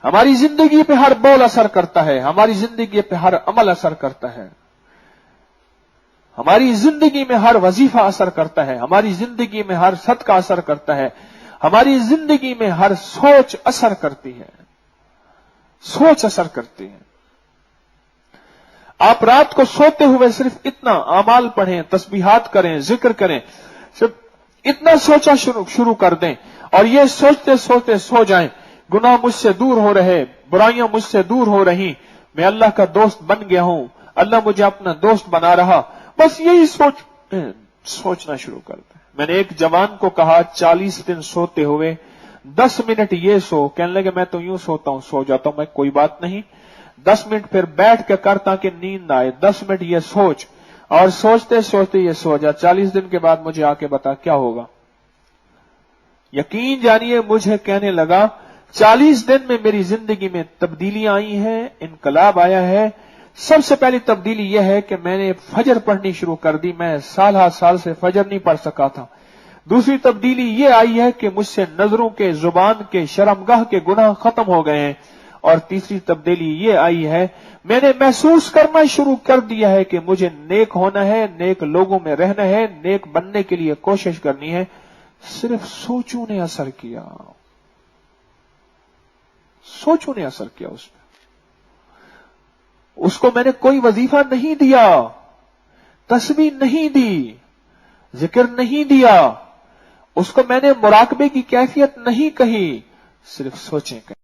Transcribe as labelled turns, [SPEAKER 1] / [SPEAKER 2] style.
[SPEAKER 1] हमारी जिंदगी पे हर बोल असर करता है, हमारी जिंदगी पे हर अमल असर करता है, हमारी जिंदगी में हर वजीफा असर करता है, हमारी जिंदगी में हर सदका असर करता है, हमारी जिंदगी में हर सोच असर करती है, सोच असर करती है। आप रात को सोते हुए सिर्फ इतना आमाल पढ़ें, तस्बीहात करें, जिक्र करें, सिर्फ इतना सोचा शुरू कर दें और ये सोचते सोचते सो जाएं, गुनाह मुझसे दूर हो रहे, बुराइयां मुझसे दूर हो रही, मैं अल्लाह का दोस्त बन गया हूं, अल्लाह मुझे अपना दोस्त बना रहा, बस यही सोचना शुरू कर दें। मैंने एक जवान को कहा 40 दिन सोते हुए 10 मिनट ये सो, कहने लगे मैं तो यूं सोता हूं, सो जाता हूं मैं, कोई बात नहीं, 10 मिनट फिर बैठ के कर ताकि नींद आए, 10 मिनट ये सोच, और सोचते सोचते ये सो जा। 40 दिन के बाद मुझे आके बता क्या होगा। यकीन जानिए मुझे कहने लगा 40 दिन में मेरी जिंदगी में तब्दीलियां आई हैं, इनकलाब आया है। सबसे पहली तब्दीली यह है कि मैंने फजर पढ़नी शुरू कर दी, मैं साल से फजर नहीं पढ़ सका था। दूसरी तब्दीली यह आई है कि मुझसे नजरों के, जुबान के, शर्मगाह के गुनाह खत्म हो गए हैं। और तीसरी तब्दीली यह आई है, मैंने महसूस करना शुरू कर दिया है कि मुझे नेक होना है, नेक लोगों में रहना है, नेक बनने के लिए कोशिश करनी है। सिर्फ सोचों ने असर किया, सोचों ने असर किया उसमें। उसको मैंने कोई वजीफा नहीं दिया, तस्बीह नहीं दी, जिक्र नहीं दिया, उसको मैंने मुराकबे की कैफियत नहीं कही, सिर्फ सोचें कही।